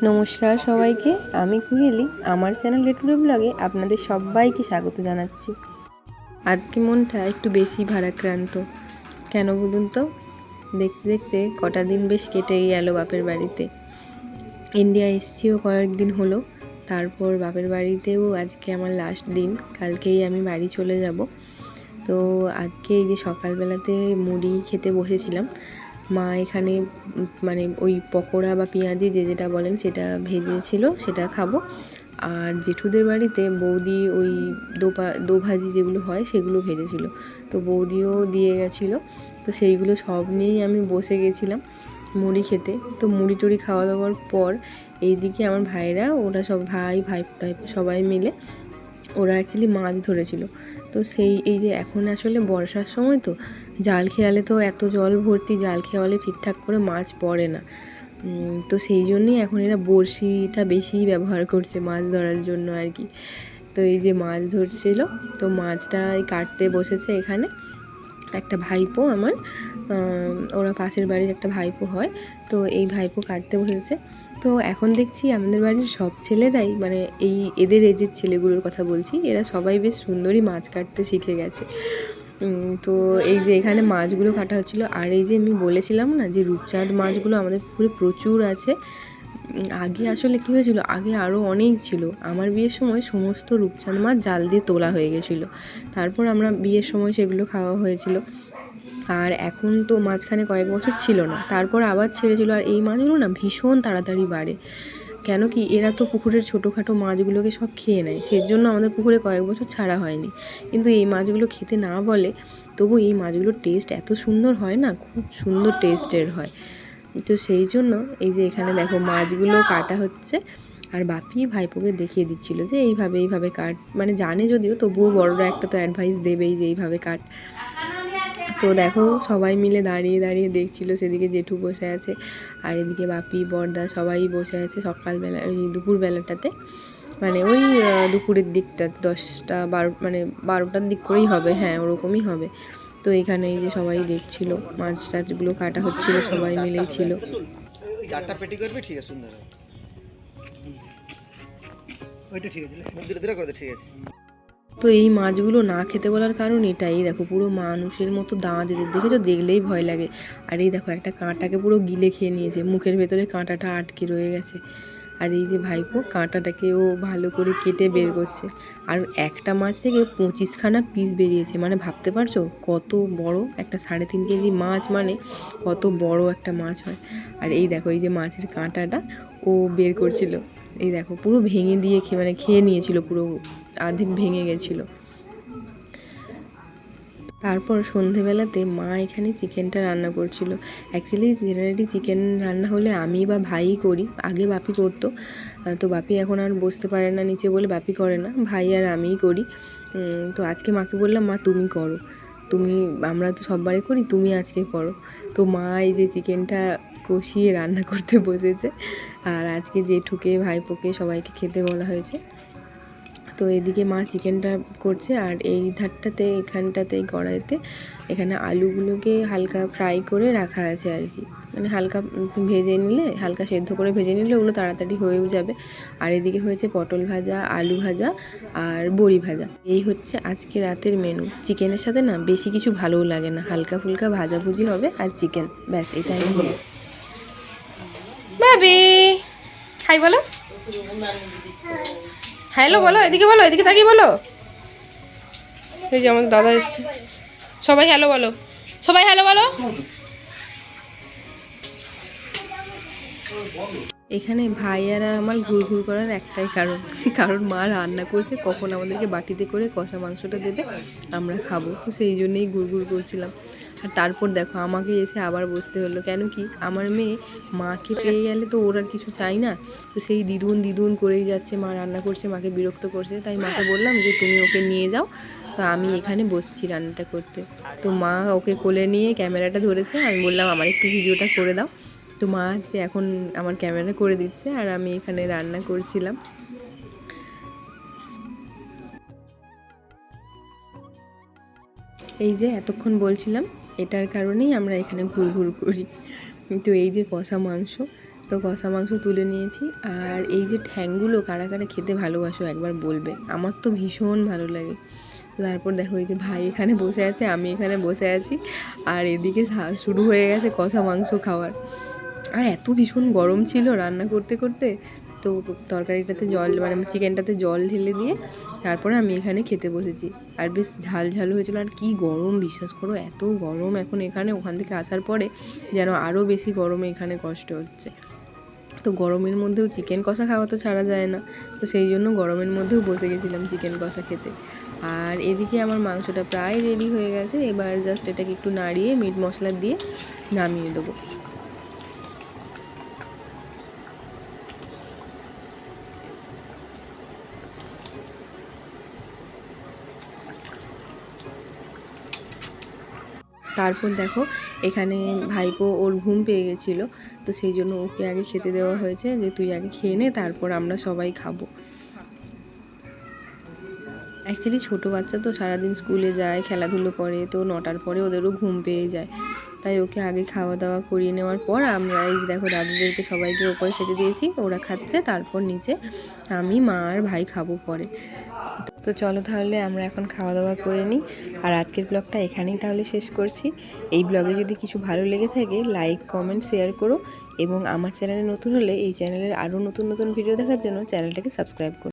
নমস্কার সবাইকে, আমি কুহেলি। আমার চ্যানেল লেটুডে ব্লগে আপনাদের সবাইকে স্বাগত জানাচ্ছি। আজকে মনটা একটু বেশি ভারাক্রান্ত। কেন বলুন তো? দেখতে দেখতে কটা দিন বেশ কেটেই গেল বাপের বাড়িতে। ইন্ডিয়া এসছিও কয়েকদিন হলো, তারপর বাপের বাড়িতেও আজকে আমার লাস্ট দিন। কালকেই আমি বাড়ি চলে যাব। তো আজকে এই যে সকালবেলাতে মুড়ি খেতে বসেছিলাম। মা এখানে মানে ওই পকোড়া বা পেঁয়াজি যে যেটা বলেন সেটা ভেজেছিল, সেটা খাবো। আর জেঠুদের বাড়িতে বৌদি ওই দো ভাজি যেগুলো হয় সেগুলো ভেজেছিল, তো বৌদিও দিয়ে গেছিলো। তো সেইগুলো সব নিয়েই আমি বসে গেছিলাম মুড়ি খেতে। তো মুড়ি টুড়ি খাওয়া দাওয়ার পর এইদিকে আমার ভাইরা, ওরা সব ভাই সবাই মিলে ওরা অ্যাকচুয়ালি মাছ ধরেছিল। তো এই যে এখন আসলে বর্ষার সময়, তো জাল খেয়ালে তো এত জল ভর্তি, জাল খেয়ালে ঠিকঠাক করে মাছ পড়ে না। তো সেই জন্যই এখন এরা বড়শিটা বেশি ব্যবহার করছে মাছ ধরার জন্য আর কি। তো এই যে মাছ ধরছিল, তো মাছটা কাটতে বসেছে এখানে একটা ভাইপো আমার, ওরা পাশের বাড়ির একটা ভাইপো হয়। তো এই ভাইপো কাটতে বসেছে। তো এখন দেখছি আমাদের বাড়ির সব ছেলেরাই, মানে এদের এজের ছেলেগুলোর কথা বলছি, এরা সবাই বেশ সুন্দরই মাছ কাটতে শিখে গেছে। তো এই যে এখানে মাছগুলো কাটা হচ্ছিলো। আর এই যে আমি বলেছিলাম না যে রূপচাঁদ মাছগুলো আমাদের পুকুরে প্রচুর আছে। আগে আসলে কী হয়েছিল, আগে আরও অনেক ছিল। আমার বিয়ের সময় সমস্ত রূপচাঁদ মাছ জাল দিয়ে তোলা হয়ে গেছিলো, তারপর আমরা বিয়ের সময় সেগুলো খাওয়া হয়েছিল। আর এখন তো মাঝখানে কয়েক বছর ছিল না, তারপর আবার ছেড়েছিল। আর এই মাছগুলো না ভীষণ তাড়াতাড়ি বাড়ে। কেন কি, এরা তো পুকুরের ছোটোখাটো মাছগুলোকে সব খেয়ে নেয়, সেজন্য আমাদের পুকুরে কয়েক বছর ছাড়া হয়নি। কিন্তু এই মাছগুলো খেতে না বলে, তবু এই মাছগুলোর টেস্ট এত সুন্দর হয় না, খুব সুন্দর টেস্টের হয়। তো সেই জন্য এই যে এখানে দেখো মাছগুলো কাটা হচ্ছে। আর বাপি ভাইপোকে দেখিয়ে দিচ্ছিল যে এইভাবে কাট, মানে জানে যদিও, তবুও বড়রা একটা তো অ্যাডভাইস দেবেই যে এইভাবে কাট। তো দেখো সবাই মিলে দাঁড়িয়ে দাঁড়িয়ে দেখছিল, সেদিকে জেঠু বসে আছে, আর এদিকে বাপি বড়দা সবাই বসে আছে সকালবেলা, ওই দুপুরবেলাটাতে, মানে ওই দুপুরের দিকটা 10টা 12, মানে 12টার দিক করেই হবে, হ্যাঁ ওরকমই হবে। তো এখানে এই যে সবাই দেখছিল মাছ টাছগুলো কাটা হচ্ছিল, সবাই মিলেই ছিল। চারটা পেটি করবে, ঠিক আছে, সুন্দর ওইটা ঠিক আছে, মুখ ধীরে ধীরে করে দে, ঠিক আছে। তো এই মাছগুলো না খেতে বলার কারণ এটাই, দেখো পুরো মানুষের মতো দাঁত এদের, দেখেছো, দেখলেই ভয় লাগে। আর এই দেখো একটা কাঁটাকে পুরো গিলে খেয়ে নিয়েছে, মুখের ভেতরে কাঁটাটা আটকে রয়ে গেছে। আর এই যে ভাইপো কাঁটাটাকেও ভালো করে কেটে বের করছে। আর একটা মাছ থেকে 25খানা পিস বেরিয়েছে, মানে ভাবতে পারছো কত বড় একটা 3.5 কেজি মাছ, মানে কত বড় একটা মাছ হয়। আর এই দেখো এই যে মাছের কাঁটাটা ও বের করছিল, এই দেখো পুরো ভেঙে দিয়ে খেয়ে নিয়েছিল, পুরো অর্ধেক ভেঙে গেছিলো। তারপর সন্ধেবেলাতে মা এখানে চিকেনটা রান্না করছিল। অ্যাকচুয়ালি জেনারেলি চিকেন রান্না হলে আমি বা ভাই করি, আগে বাপি করতো। তো বাপি এখন আর বসতে পারে না নিচে বলে বাপি করে না, ভাই আর আমিই করি। তো আজকে মাকে বললাম, মা তুমি করো, আমরা তো সববারে করি, তুমি আজকে করো। তো মা এই যে চিকেনটা কষিয়ে রান্না করতে বসেছে। আর আজকে জেঠুকে ভাইপোকে সবাইকে খেতে বলা হয়েছে। তো এদিকে মা চিকেনটা করছে, আর এই ধারটাতে, এখানটাতে, এই কড়াইতে এখানে আলুগুলোকে হালকা ফ্রাই করে রাখা আছে আর কি, মানে হালকা ভেজে নিলে, হালকা সেদ্ধ করে ভেজে নিলে ওগুলো তাড়াতাড়ি হয়েও যাবে। আর এদিকে হয়েছে পটল ভাজা, আলু ভাজা আর বড়ি ভাজা। এই হচ্ছে আজকে রাতের মেনু। চিকেনের সাথে না বেশি কিছু ভালোও লাগে না, হালকা ফুলকা ভাজাভুজি হবে আর চিকেন, ব্যাস এটাই হবে। ভাবি হাই বলো, হ্যালো বলো, এদিকে বলো, এদিকে তাকিয়ে বলো। এই যে আমাদের দাদা এসছে, সবাই হ্যালো বলো, সবাই হ্যালো বলো। এখানে ভাই আর আমার ঘুরঘুর করার একটাই কারণ, কারণ মা রান্না করছে, কখন আমাদেরকে বাটিতে করে কষা মাংসটা দেবে আমরা খাবো, তো সেই জন্যই ঘুরঘুর করছিলাম। আর তারপর দেখো আমাকে এসে আবার বসতে হলো, কেন কি আমার মেয়ে মাকে পেয়ে গেলে তো ওর আর কিছু চাই না। তো সেই দিদুন করেই যাচ্ছে, মা রান্না করছে, মাকে বিরক্ত করছে, তাই মাকে বললাম যে তুমি ওকে নিয়ে যাও, তো আমি এখানে বসছি রান্নাটা করতে। তো মা ওকে কোলে নিয়ে ক্যামেরাটা ধরেছে, আমি বললাম আমার একটু ভিডিওটা করে দাও। তো মা আজকে এখন আমার ক্যামেরা করে দিচ্ছে, আর আমি এখানে রান্না করছিলাম। এই যে এতক্ষণ বলছিলাম, এটার কারণেই আমরা এখানে ঘুরঘুর করি। কিন্তু এই যে কষা মাংস, তো কষা মাংস তুলে নিয়েছি। আর এই যে ঠ্যাংগুলো কারা কারা খেতে ভালোবাসো একবার বলবে, আমার তো ভীষণ ভালো লাগে। তারপর দেখো এই যে ভাই এখানে বসে আছে, আমি এখানে বসে আছি, আর এদিকে শুরু হয়ে গেছে কষা মাংস খাওয়ার। আর এত ভীষণ গরম ছিল রান্না করতে করতে, তো তরকারিটাতে জল মানে চিকেনটাতে জল ঢেলে দিয়ে তারপরে আমি এখানে খেতে বসেছি। আর বেশ ঝাল ঝাল হয়েছিল। আর কি গরম, বিশ্বাস করো এত গরম এখন এখানে, ওখান থেকে আসার পরে যেন আরও বেশি গরমে এখানে কষ্ট হচ্ছে। তো গরমের মধ্যেও চিকেন কষা খাওয়া তো ছাড়া যায় না, তো সেই জন্য গরমের মধ্যেও বসে গেছিলাম চিকেন কষা খেতে। আর এদিকে আমার মাংসটা প্রায় রেডি হয়ে গেছে, এবার জাস্ট এটাকে একটু নাড়িয়ে মিট মশলা দিয়ে নামিয়ে দেবো। তারপর দেখো এখানে ভাইপো ওর ঘুম পেয়ে গেছিলো, তো সেই জন্য ওকে আগে খেতে দেওয়া হয়েছে, যে তুই আগে খেয়ে নে তারপর আমরা সবাই খাবো। অ্যাকচুয়ালি ছোটো বাচ্চা তো সারাদিন স্কুলে যায়, খেলাধুলো করে, তো 9টার পরে ওদেরও ঘুম পেয়ে যায়, তাই ওকে আগে খাওয়া দাওয়া করিয়ে নেওয়ার পর আমরা এই দেখো দাদুদেরকে সবাইকে ওপরে খেতে দিয়েছি, ওরা খাচ্ছে, তারপর নিচে আমি, মা আর ভাই খাবো পরে। তো চলো তাহলে আমরা এখন খাওয়া দাওয়া করে নিই। আর আজকের ব্লগটা এখানেই তাহলে শেষ করছি। এই ব্লগে যদি কিছু ভালো লেগে থাকে লাইক কমেন্ট শেয়ার করো, এবং আমার চ্যানেলে নতুন হলে এই চ্যানেলের আরও নতুন নতুন ভিডিও দেখার জন্য চ্যানেলটাকে সাবস্ক্রাইব করো।